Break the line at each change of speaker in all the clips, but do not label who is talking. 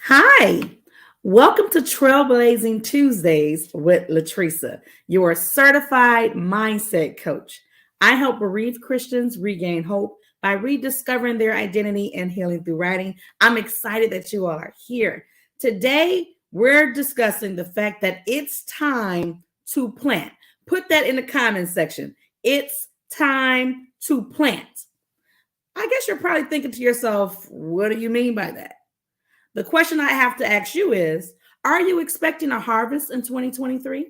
Hi, welcome to Trailblazing Tuesdays with Latresa, your certified mindset coach. I help bereaved Christians regain hope by rediscovering their identity and healing through writing. I'm excited that you all are here. Today, we're discussing the fact that it's time to plant. Put that in the comment section. It's time to plant. I guess you're probably thinking to yourself, what do you mean by that? The question I have to ask you is, are you expecting a harvest in 2023?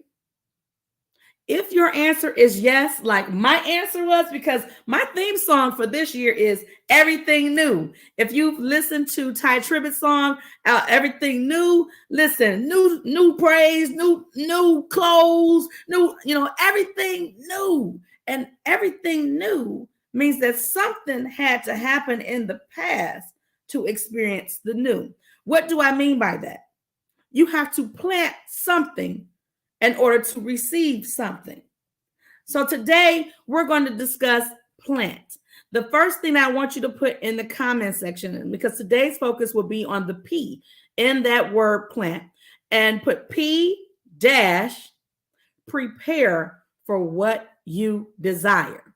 If your answer is yes, like my answer was, because my theme song for this year is Everything New. If you've listened to Ty Tribbett's song, Everything New, listen, new praise, new clothes, everything new. And everything new means that something had to happen in the past to experience the new. What do I mean by that? You have to plant something in order to receive something. So today we're going to discuss plant. The first thing I want you to put in the comment section, because today's focus will be on the P in that word plant, and put P dash prepare for what you desire.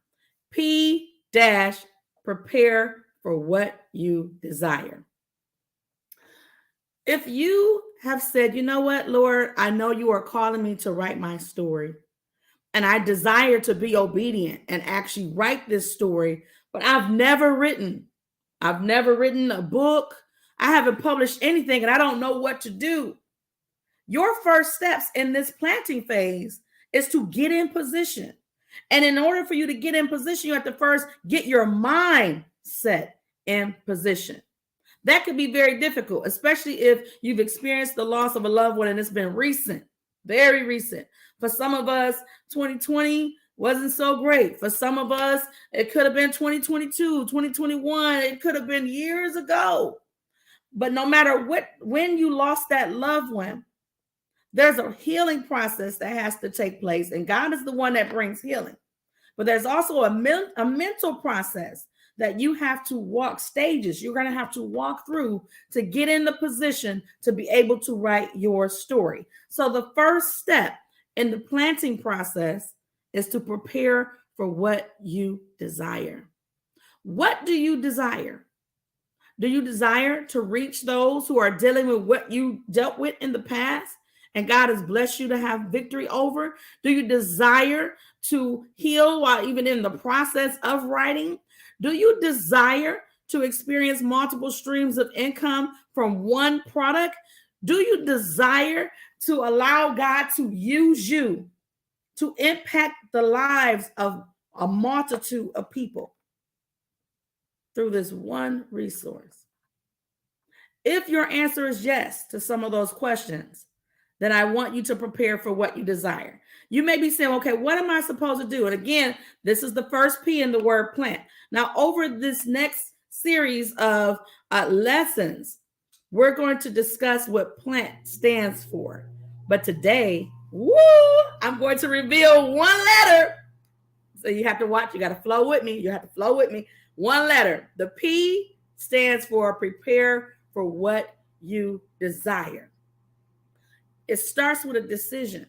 P dash prepare for what you desire. If you have said, you know what, Lord, I know you are calling me to write my story, and I desire to be obedient and actually write this story, but I've never written a book. I haven't published anything, and I don't know what to do. Your first steps in this planting phase is to get in position. And in order for you to get in position, you have to first get your mind set in position. That could be very difficult, especially if you've experienced the loss of a loved one and it's been recent, very recent. For some of us, 2020 wasn't so great. For some of us, it could have been 2022, 2021. It could have been years ago. But no matter when you lost that loved one, there's a healing process that has to take place, and God is the one that brings healing. But there's also a mental process that you have to walk stages. You're going to have to walk through to get in the position to be able to write your story. So the first step in the planting process is to prepare for what you desire. What do you desire? Do you desire to reach those who are dealing with what you dealt with in the past and God has blessed you to have victory over? Do you desire to heal while even in the process of writing? Do you desire to experience multiple streams of income from one product? Do you desire to allow God to use you to impact the lives of a multitude of people through this one resource? If your answer is yes to some of those questions, then I want you to prepare for what you desire. You may be saying, okay, what am I supposed to do? And again, this is the first P in the word plant. Now, over this next series of lessons, we're going to discuss what plant stands for. But today, I'm going to reveal one letter. So you have to watch. You got to flow with me. You have to flow with me. One letter. The P stands for prepare for what you desire. It starts with a decision.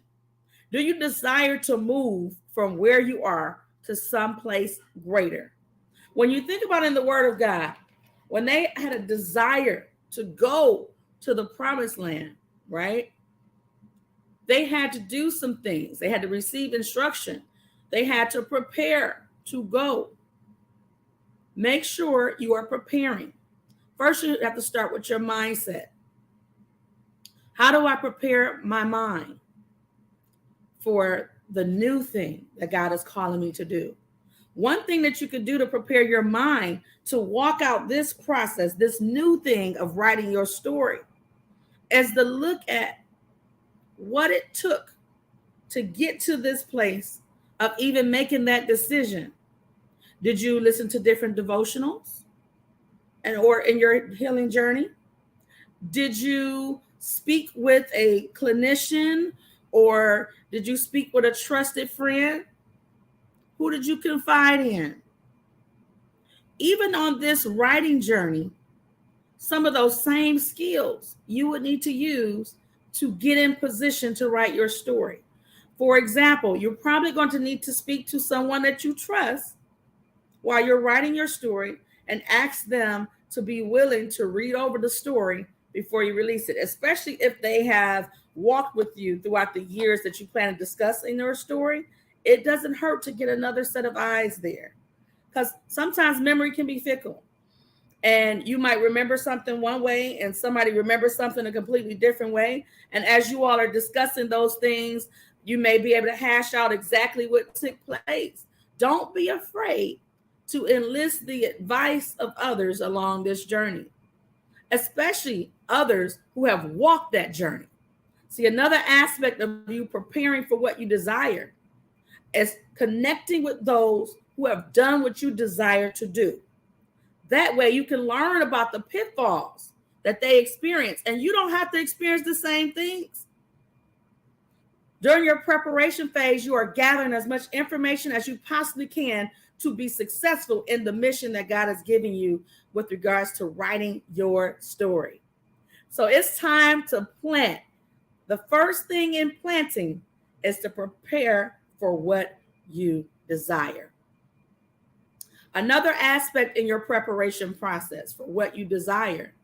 Do you desire to move from where you are to someplace greater? When you think about it in the Word of God, when they had a desire to go to the promised land, right? They had to do some things. They had to receive instruction. They had to prepare to go. Make sure you are preparing. First, you have to start with your mindset. How do I prepare my mind for the new thing that God is calling me to do? One thing that you could do to prepare your mind to walk out this process, this new thing of writing your story, is to look at what it took to get to this place of even making that decision. Did you listen to different devotionals or in your healing journey? Did you speak with a clinician, or did you speak with a trusted friend? Who did you confide in? Even on this writing journey, some of those same skills you would need to use to get in position to write your story. For example, you're probably going to need to speak to someone that you trust while you're writing your story and ask them to be willing to read over the story before you release it, especially if they have walked with you throughout the years that you plan to discuss in your story. It doesn't hurt to get another set of eyes there, because sometimes memory can be fickle. And you might remember something one way and somebody remembers something a completely different way. And as you all are discussing those things, you may be able to hash out exactly what took place. Don't be afraid to enlist the advice of others along this journey, especially others who have walked that journey. See, another aspect of you preparing for what you desire is connecting with those who have done what you desire to do. That way you can learn about the pitfalls that they experience, and you don't have to experience the same things. During your preparation phase, you are gathering as much information as you possibly can to be successful in the mission that God has given you with regards to writing your story. So it's time to plant. The first thing in planting is to prepare for what you desire. Another aspect in your preparation process for what you desire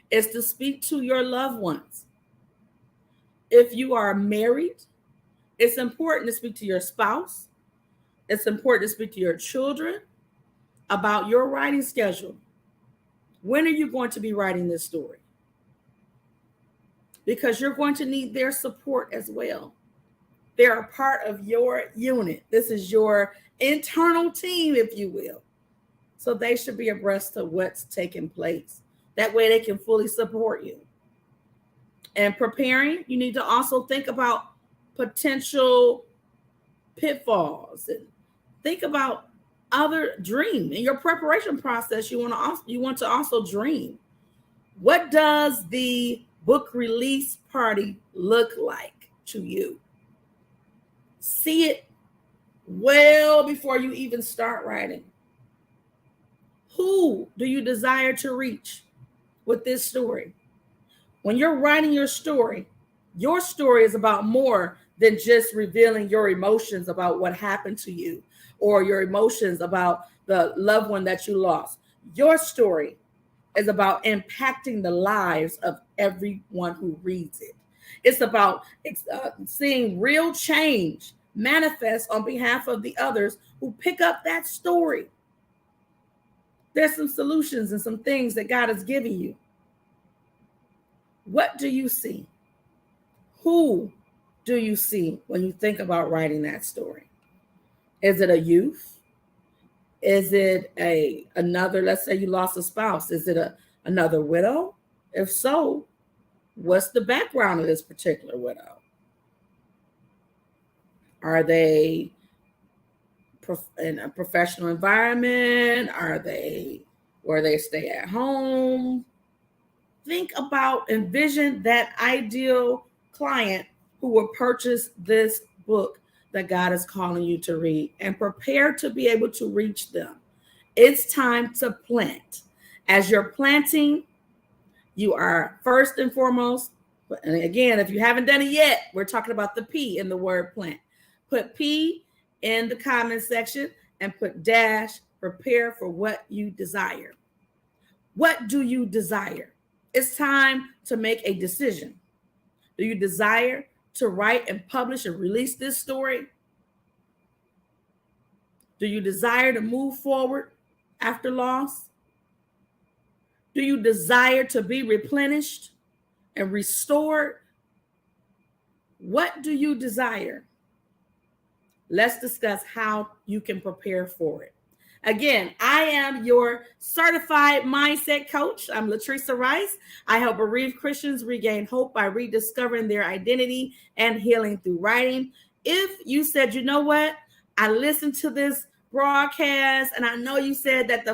is to speak to your loved ones. If you are married, it's important to speak to your spouse. It's important to speak to your children about your writing schedule. When are you going to be writing this story? Because you're going to need their support as well. They're a part of your unit. This is your internal team, if you will. So they should be abreast of what's taking place. That way they can fully support you. And preparing, you need to also think about potential pitfalls and think about other dream. In your preparation process, you want to also dream. What does the book release party look like to you? See it well before you even start writing. Who do you desire to reach with this story? When you're writing your story is about more than just revealing your emotions about what happened to you or your emotions about the loved one that you lost. Your story is about impacting the lives of everyone who reads it. It's about seeing real change manifest on behalf of the others who pick up that story. There's some solutions and some things that God has given you. What do you see? Who do you see when you think about writing that story? Is it a youth? Is it another, let's say you lost a spouse. Is it another widow? If so, what's the background of this particular widow? Are they in a professional environment? Are they where they stay at home? Think about, envision that ideal client who will purchase this book that God is calling you to read, and prepare to be able to reach them. It's time to plant. As you're planting, you are first and foremost, and again, if you haven't done it yet, we're talking about the P in the word plant. Put P in the comment section and put dash, prepare for what you desire. What do you desire? It's time to make a decision. Do you desire to write and publish and release this story? Do you desire to move forward after loss? Do you desire to be replenished and restored? What do you desire? Let's discuss how you can prepare for it. Again, I am your certified mindset coach. I'm Latresa Rice. I help bereaved Christians regain hope by rediscovering their identity and healing through writing. If you said, you know what, I listened to this broadcast and I know you said that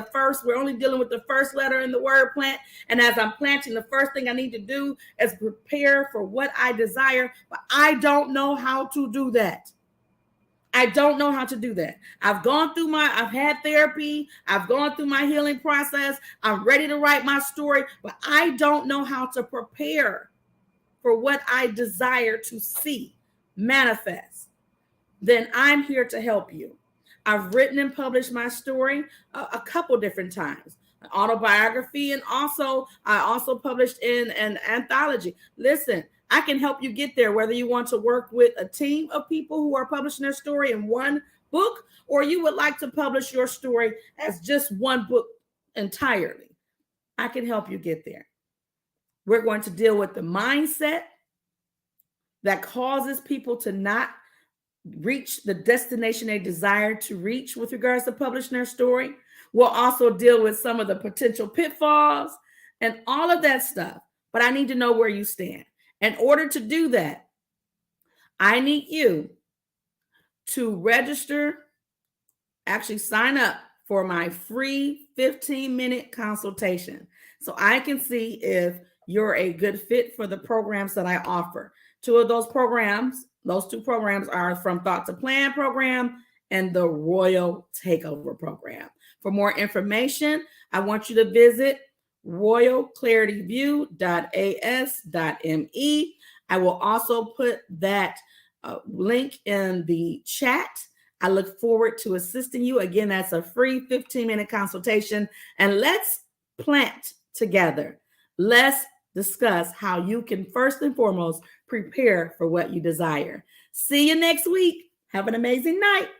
we're only dealing with the first letter in the word plant. And as I'm planting, the first thing I need to do is prepare for what I desire, but I don't know how to do that. I don't know how to do that. I've had therapy. I've gone through my healing process. I'm ready to write my story, but I don't know how to prepare for what I desire to see manifest. Then I'm here to help you. I've written and published my story a couple different times, an autobiography, and I also published in an anthology. Listen, I can help you get there, whether you want to work with a team of people who are publishing their story in one book, or you would like to publish your story as just one book entirely. I can help you get there. We're going to deal with the mindset that causes people to not reach the destination they desire to reach with regards to publishing their story. We'll also deal with some of the potential pitfalls and all of that stuff. But I need to know where you stand. In order to do that, I need you to register, actually sign up for my free 15-minute consultation so I can see if you're a good fit for the programs that I offer. Those two programs are from Thought to Plan program and the Royal Takeover program. For more information, I want you to visit royalclarityview.as.me. I will also put that link in the chat. I look forward to assisting you. Again, that's a free 15-minute consultation. And let's plant together. Let's discuss how you can first and foremost prepare for what you desire. See you next week. Have an amazing night.